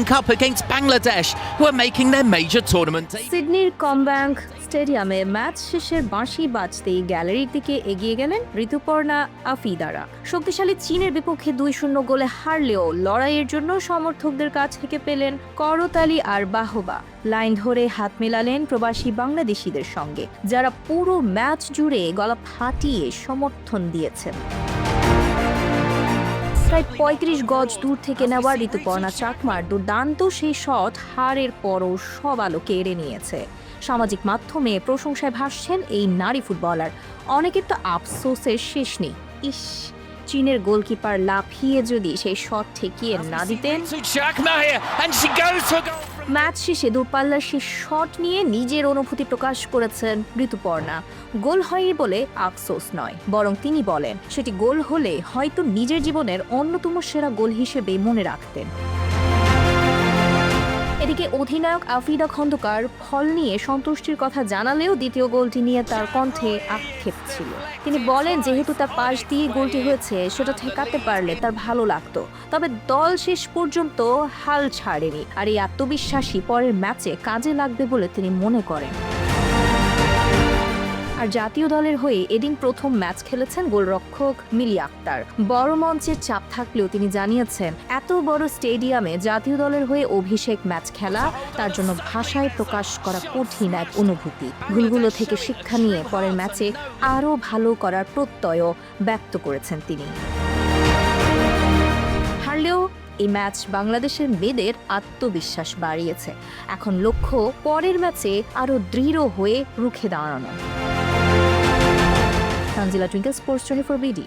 Cup against Bangladesh, who are making their major tournament debut. সিডনির কমব্যাংক স্টেডিয়ামে match শেষের বাঁশি বাজতেই গ্যালারির দিকে এগিয়ে গেলেন ঋতুপর্ণা আফিদারা। শক্তিশালী চীনের বিপক্ষে 2-0 গোলে হারলেও লড়াইয়ের জন্য সমর্থকদের কাছ থেকে পেলেন করতালি আর বাহবা। লাইন ধরে হাত মেলালেন প্রবাসী বাংলাদেশিদের সঙ্গে, যারা পুরো ম্যাচ জুড়ে গলা ফাটিয়ে সমর্থন দিয়েছেন। প্রায় 35 গজ দূর থেকে নেওয়া ঋতুপর্ণা চাকমার দুর্দান্ত সেই শট হারের পরও সব আলো কেড়ে নিয়েছে। সামাজিক মাধ্যমে প্রশংসায় ভাসছেন এই নারী ফুটবলার। অনেকের তো আফসোসের শেষ নেই। ইস, চীনের গোলকিপার লাফিয়ে যদি সেই শট ঠেকিয়ে না দিতেন। ম্যাচ শেষে দূরপাল্লার সেই শট নিয়ে নিজের অনুভূতি প্রকাশ করেছেন ঋতুপর্ণা। গোল হয়নি বলে আফসোস নয়, বরং তিনি বলেন সেটি গোল হলে হয়তো নিজের জীবনের অন্যতম সেরা গোল হিসেবে মনে রাখতেন। এদিকে অধিনায়ক আফিদা খন্দকার ফল নিয়ে সন্তুষ্টির কথা জানালেও দ্বিতীয় গোলটি নিয়ে তার কণ্ঠে আক্ষেপ ছিল। তিনি বলেন যেহেতু তার পাশ দিয়ে গোলটি হয়েছে সেটা ঠেকাতে পারলে তার ভালো লাগতো, তবে দল শেষ পর্যন্ত হাল ছাড়েনি, আর এই আত্মবিশ্বাসী পরের ম্যাচে কাজে লাগবে বলে তিনি মনে করেন। আর জাতীয় দলের হয়ে এদিন প্রথম ম্যাচ খেলেছেন গোলরক্ষক মিলি আক্তার। বড় মঞ্চের চাপ থাকলেও তিনি জানিয়েছেন এত বড় স্টেডিয়ামে জাতীয় দলের হয়ে অভিষেক ম্যাচ খেলা তার জন্য ভাষায় প্রকাশ করা কঠিন এক অনুভূতি। ভুলগুলো থেকে শিক্ষা নিয়ে পরের ম্যাচে আরও ভালো করার প্রত্যয়ও ব্যক্ত করেছেন তিনি। হারলেও এই ম্যাচ বাংলাদেশের মেয়েদের আত্মবিশ্বাস বাড়িয়েছে। এখন লক্ষ্য পরের ম্যাচে আরও দৃঢ় হয়ে রুখে দাঁড়ানো। Tanjila Twinkle, sports 24 BD।